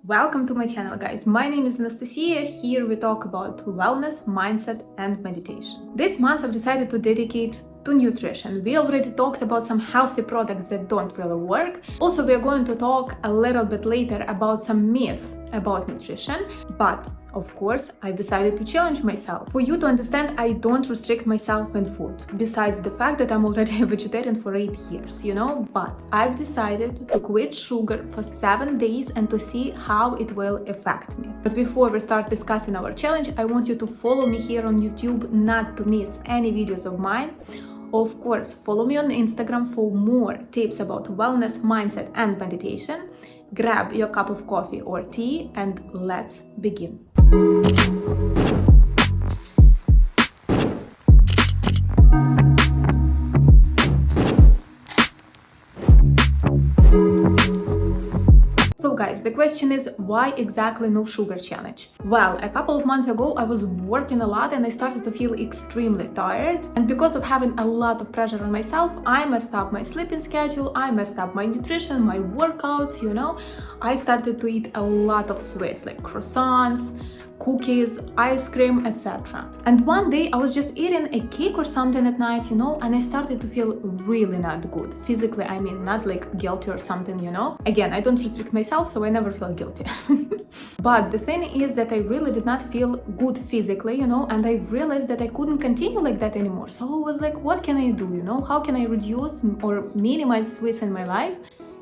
Welcome to my channel, guys. My name is Anastasia. Here we talk about wellness, mindset, and meditation. This month I've decided to dedicate to nutrition. We already talked about some healthy products that don't really work. Also, we are going to talk a little bit later about some myths about nutrition, but of course, I decided to challenge myself. For you to understand, I don't restrict myself in food, besides the fact that I'm already a vegetarian for 8 years, but I've decided to quit sugar for 7 days and to see how it will affect me. But before we start discussing our challenge, I want you to follow me here on YouTube not to miss any videos of mine. Of course, follow me on Instagram for more tips about wellness, mindset, and meditation. Grab your cup of coffee or tea and let's begin. So guys, the question is, why exactly no sugar challenge? Well, a couple of months ago I was working a lot and I started to feel extremely tired, and because of having a lot of pressure on myself, I messed up my sleeping schedule, I messed up my nutrition, my workouts, I started to eat a lot of sweets like croissants, cookies, ice cream, etc. And one day I was just eating a cake or something at night, and I started to feel really not good. Physically, I mean, not like guilty or something, Again, I don't restrict myself, so I never feel guilty. But the thing is that I really did not feel good physically, and I realized that I couldn't continue like that anymore. So I was like, what can I do, How can I reduce or minimize sweets in my life?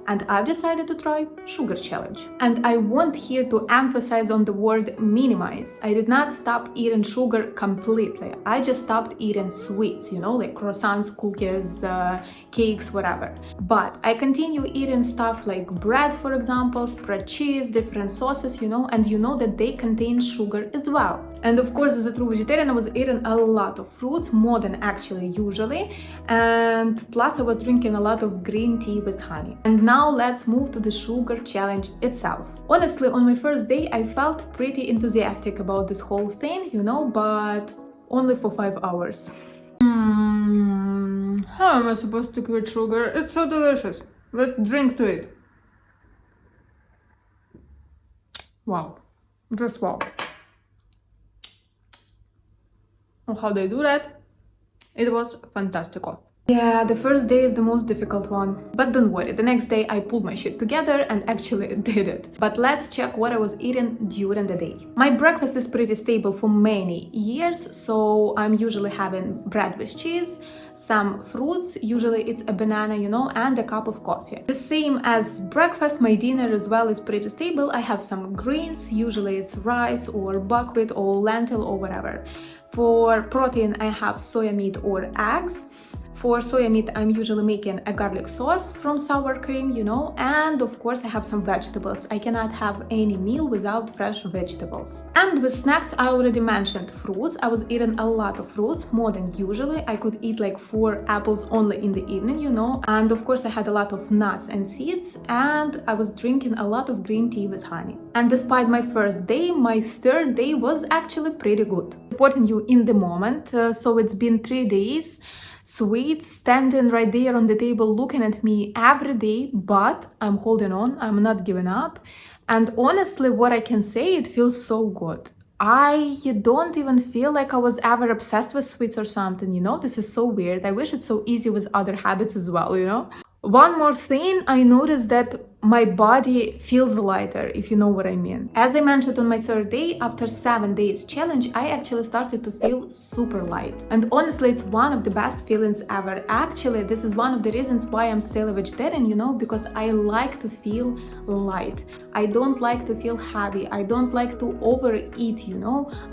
And I've decided to try sugar challenge. And I want here to emphasize on the word minimize. I did not stop eating sugar completely. I just stopped eating sweets, like croissants, cookies, cakes, whatever. But I continue eating stuff like bread, for example, spread cheese, different sauces, and that they contain sugar as well. And of course, as a true vegetarian, I was eating a lot of fruits, more than actually usually. And plus I was drinking a lot of green tea with honey. And now let's move to the sugar challenge itself. Honestly, on my first day, I felt pretty enthusiastic about this whole thing, but only for 5 hours. How am I supposed to quit sugar? It's so delicious. Let's drink to it. Wow. Just wow. How they do that, it was fantastical. Yeah, the first day is the most difficult one. But don't worry, the next day I pulled my shit together and actually did it. But let's check what I was eating during the day. My breakfast is pretty stable for many years, so I'm usually having bread with cheese, some fruits, usually it's a banana, and a cup of coffee. The same as breakfast, my dinner as well is pretty stable. I have some greens, usually it's rice or buckwheat or lentil or whatever. For protein, I have soya meat or eggs. For soya meat, I'm usually making a garlic sauce from sour cream, and of course I have some vegetables. I cannot have any meal without fresh vegetables. And with snacks, I already mentioned fruits. I was eating a lot of fruits, more than usually. I could eat like 4 apples only in the evening, and of course I had a lot of nuts and seeds, and I was drinking a lot of green tea with honey. And despite my first day, my third day was actually pretty good. Supporting you in the moment, so it's been 3 days. Sweets standing right there on the table looking at me every day, but I'm holding on, I'm not giving up. And honestly, what I can say, it feels so good. I don't even feel like I was ever obsessed with sweets or something, This is so weird. I wish it's so easy with other habits as well, One more thing, I noticed that my body feels lighter, if you know what I mean. As I mentioned on my third day, after 7 days challenge, I actually started to feel super light. And honestly, it's one of the best feelings ever. Actually, this is one of the reasons why I'm still a vegetarian, because I like to feel light. I don't like to feel heavy. I don't like to overeat,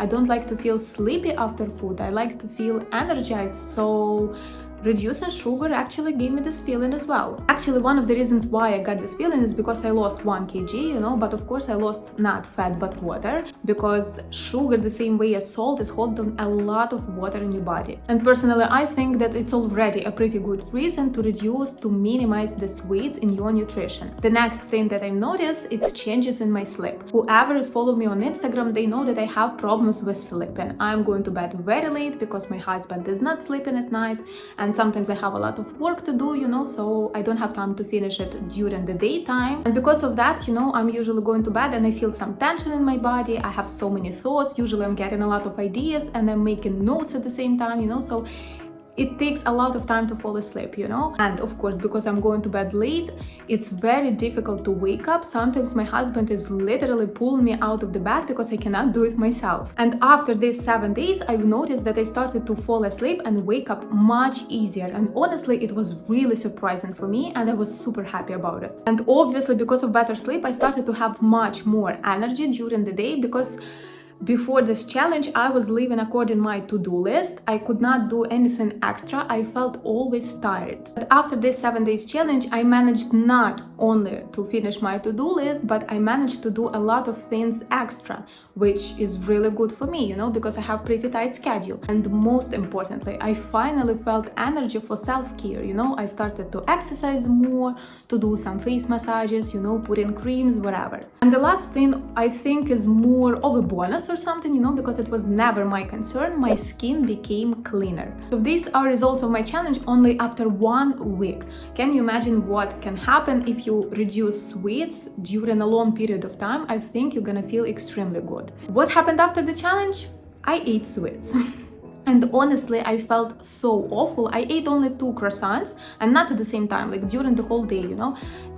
I don't like to feel sleepy after food. I like to feel energized. So reducing sugar actually gave me this feeling as well. Actually, one of the reasons why I got this feeling is because I lost 1 kg, but of course I lost not fat but water, because sugar, the same way as salt, is holding a lot of water in your body. And personally, I think that it's already a pretty good reason to reduce, to minimize the sweets in your nutrition. The next thing that I've noticed is changes in my sleep. Whoever is following me on Instagram, they know that I have problems with sleeping. I'm going to bed very late because my husband is not sleeping at night, and and sometimes I have a lot of work to do, so I don't have time to finish it during the daytime. And because of that, I'm usually going to bed and I feel some tension in my body. I have so many thoughts. Usually I'm getting a lot of ideas and I'm making notes at the same time, so it takes a lot of time to fall asleep, And of course, because I'm going to bed late, it's very difficult to wake up. Sometimes my husband is literally pulling me out of the bed because I cannot do it myself. And after these 7 days, I've noticed that I started to fall asleep and wake up much easier. And honestly, it was really surprising for me and I was super happy about it. And obviously, because of better sleep, I started to have much more energy during the day because before this challenge, I was living according to my to-do list. I could not do anything extra. I felt always tired. But after this 7 days challenge, I managed not only to finish my to-do list, but I managed to do a lot of things extra, which is really good for me, because I have pretty tight schedule. And most importantly, I finally felt energy for self-care, I started to exercise more, to do some face massages, put in creams, whatever. And the last thing I think is more of a bonus or something, because it was never my concern, my skin became cleaner. So these are results of my challenge only after 1 week. Can you imagine what can happen if you reduce sweets during a long period of time? I think you're gonna feel extremely good. What happened after the challenge? I ate sweets. And honestly, I felt so awful. I ate only 2 croissants and not at the same time, like during the whole day,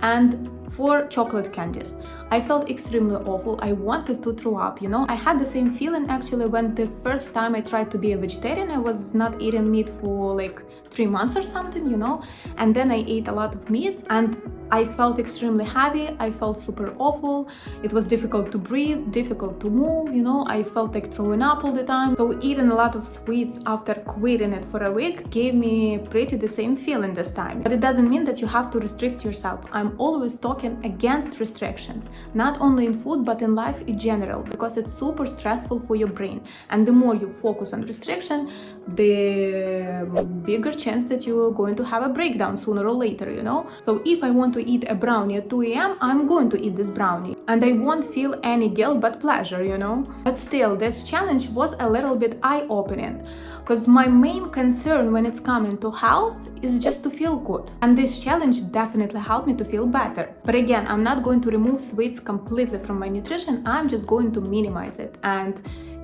and 4 chocolate candies. I felt extremely awful. I wanted to throw up, I had the same feeling actually when the first time I tried to be a vegetarian. I was not eating meat for like 3 months or something, and then I ate a lot of meat and I felt extremely heavy. I felt super awful. It was difficult to breathe, difficult to move, I felt like throwing up all the time. So eating a lot of sweets after quitting it for a week gave me pretty the same feeling this time. But it doesn't mean that you have to restrict yourself. I'm always talking against restrictions, not only in food, but in life in general, because it's super stressful for your brain. And the more you focus on restriction, the bigger chance that you're going to have a breakdown sooner or later, So if I want to eat a brownie at 2 a.m., I'm going to eat this brownie. And I won't feel any guilt but pleasure, But still, this challenge was a little bit eye-opening. Because my main concern when it's coming to health is just to feel good. And this challenge definitely helped me to feel better. But again, I'm not going to remove sweets completely from my nutrition. I'm just going to minimize it and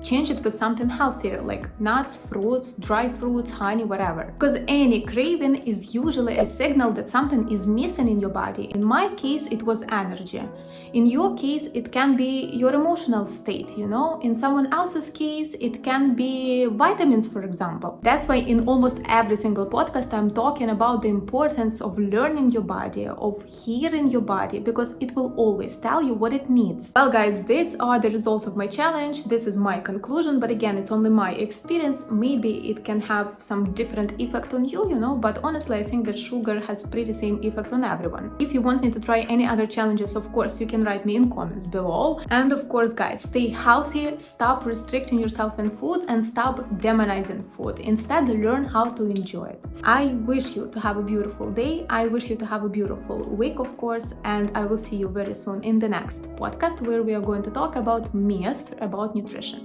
change it with something healthier like nuts, fruits, dry fruits, honey, whatever. Because any craving is usually a signal that something is missing in your body. In my case, it was energy. In your case, it can be your emotional state, In someone else's case, it can be vitamins, for example. That's why in almost every single podcast, I'm talking about the importance of learning your body, of hearing your body, because it will always tell you what it needs. Well, guys, these are the results of my challenge. This is my conclusion, but again, it's only my experience. Maybe it can have some different effect on you, but honestly, I think that sugar has pretty same effect on everyone. If you want me to try any other challenges, of course, you can write me in comments below. And of course, guys, stay healthy, stop restricting yourself in food, and stop demonizing food. Instead, learn how to enjoy it. I wish you to have a beautiful day. I wish you to have a beautiful week, of course, and I will see you very soon in the next podcast where we are going to talk about myth about nutrition.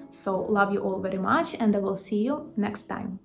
So love you all very much and I will see you next time.